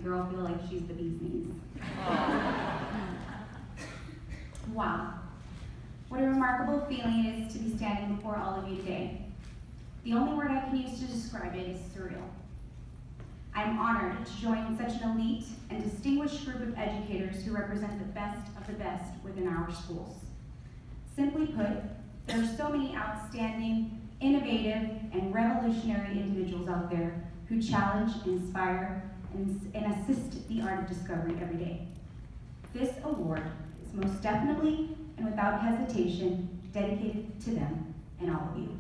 girl feel like she's the bee's knees. Wow. What a remarkable feeling it is to be standing before all of you today. The only word I can use to describe it is surreal. I'm honored to join such an elite and distinguished group of educators who represent the best of the best within our schools. Simply put, there are so many outstanding, innovative, and revolutionary individuals out there who challenge, inspire, and assist the art of discovery every day. This award is most definitely and without hesitation dedicated to them and all of you.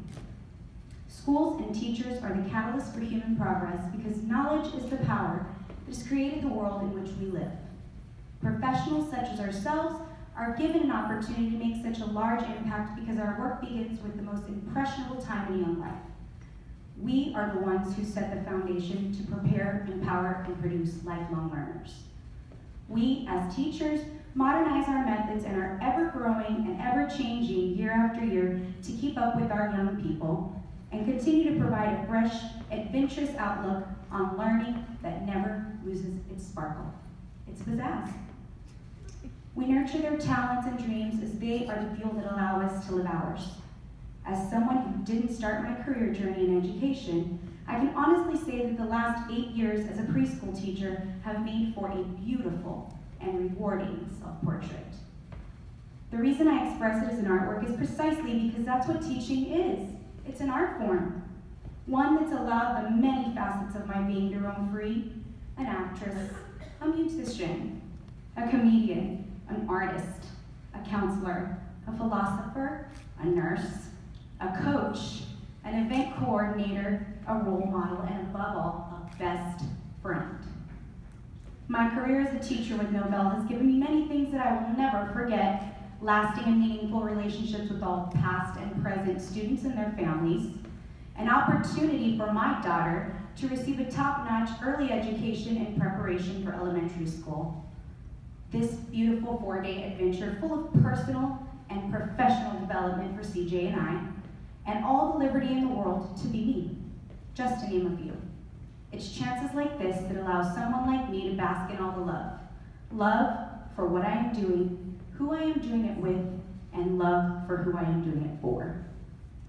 Schools and teachers are the catalyst for human progress because knowledge is the power that has created the world in which we live. Professionals such as ourselves are given an opportunity to make such a large impact because our work begins with the most impressionable time in young life. We are the ones who set the foundation to prepare, empower, and produce lifelong learners. We, as teachers, modernize our methods and are ever-growing and ever-changing year after year to keep up with our young people and continue to provide a fresh, adventurous outlook on learning that never loses its sparkle, its pizzazz. We nurture their talents and dreams as they are the fuel that allow us to live ours. As someone who didn't start my career journey in education, I can honestly say that the last 8 years as a preschool teacher have made for a beautiful and rewarding self-portrait. The reason I express it as an artwork is precisely because that's what teaching is. It's an art form, one that's allowed the many facets of my being to roam free: an actress, a musician, a comedian, an artist, a counselor, a philosopher, a nurse, a coach, an event coordinator, a role model, and above all, a best friend. My career as a teacher with Nobel has given me many things that I will never forget: lasting and meaningful relationships with all past and present students and their families, an opportunity for my daughter to receive a top-notch early education in preparation for elementary school. This beautiful 4-day adventure full of personal and professional development for CJ and I, and all the liberty in the world to be me, just to name a few. It's chances like this that allow someone like me to bask in all the love. Love for what I am doing, who I am doing it with, and love for who I am doing it for.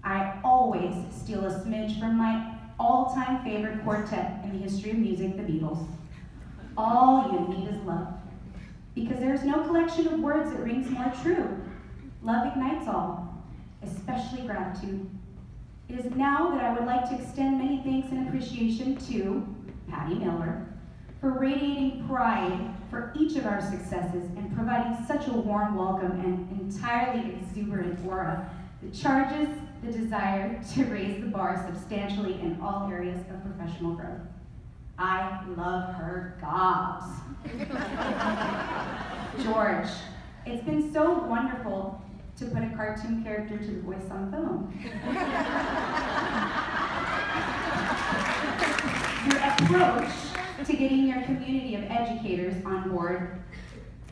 I always steal a smidge from my all-time favorite quartet in the history of music, the Beatles. All you need is love. Because there is no collection of words that rings more true. Love ignites all, especially gratitude. It is now that I would like to extend many thanks and appreciation to Patty Miller for radiating pride for each of our successes and providing such a warm welcome and entirely exuberant aura that charges the desire to raise the bar substantially in all areas of professional growth. I love her gobs. George, it's been so wonderful to put a cartoon character to the voice on the phone. Your approach to getting your community of educators on board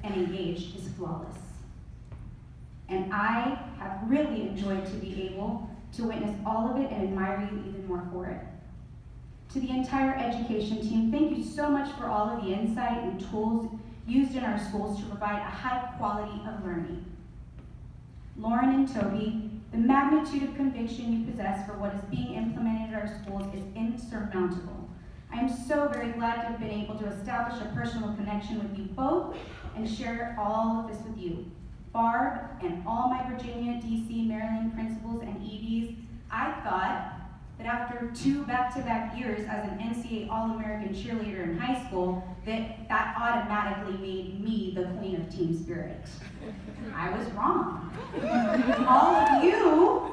and engaged is flawless. And I have really enjoyed to be able to witness all of it and admire you even more for it. To the entire education team, thank you so much for all of the insight and tools used in our schools to provide a high quality of learning. Lauren and Toby, the magnitude of conviction you possess for what is being implemented at our schools is insurmountable. I am so very glad to have been able to establish a personal connection with you both and share all of this with you. Barb and all my Virginia, DC, Maryland principals and EDs, I thought that after 2 back-to-back years as an NCAA All-American cheerleader in high school, that automatically made me the queen of team spirit. I was wrong. All of you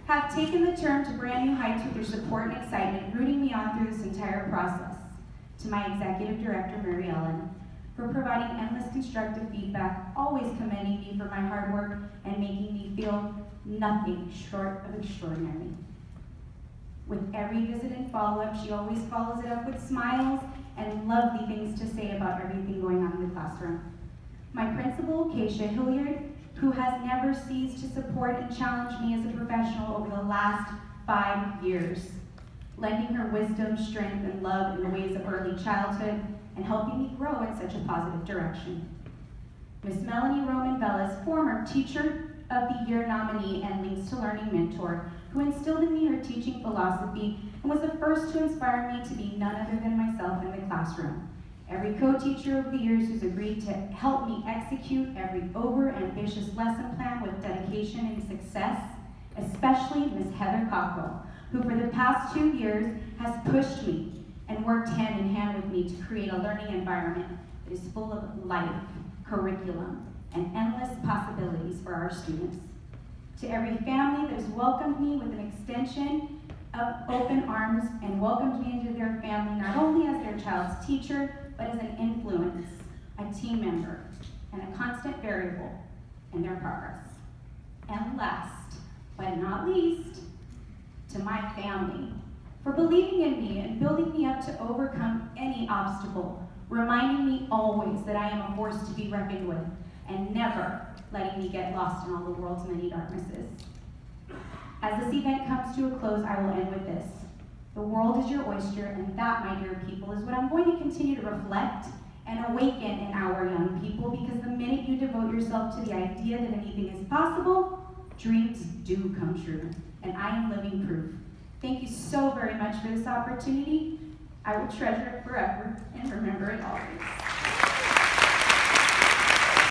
have taken the term to brand new heights with your support and excitement, rooting me on through this entire process. To my executive director, Mary Ellen, for providing endless constructive feedback, always commending me for my hard work and making me feel nothing short of extraordinary. With every visit and follow-up, she always follows it up with smiles and lovely things to say about everything going on in the classroom. My principal, Keisha Hilliard, who has never ceased to support and challenge me as a professional over the last 5 years, lending her wisdom, strength, and love in the ways of early early childhood and helping me grow in such a positive direction. Ms. Melanie Roman Bellis, former Teacher of the Year nominee and Links to Learning mentor, who instilled in me her teaching philosophy and was the first to inspire me to be none other than myself in the classroom. Every co-teacher over the years who's agreed to help me execute every over-ambitious lesson plan with dedication and success, especially Ms. Heather Cockrell, who for the past 2 years has pushed me and worked hand in hand with me to create a learning environment that is full of life, curriculum, and endless possibilities for our students. To every family that has welcomed me with an extension of open arms and welcomed me into their family, not only as their child's teacher, but as an influence, a team member, and a constant variable in their progress. And last, but not least, to my family, for believing in me and building me up to overcome any obstacle, reminding me always that I am a force to be reckoned with, and never letting me get lost in all the world's many darknesses. As this event comes to a close, I will end with this. The world is your oyster, and that, my dear people, is what I'm going to continue to reflect and awaken in our young people, because the minute you devote yourself to the idea that anything is possible, dreams do come true, and I am living proof. Thank you so very much for this opportunity. I will treasure it forever and remember it always.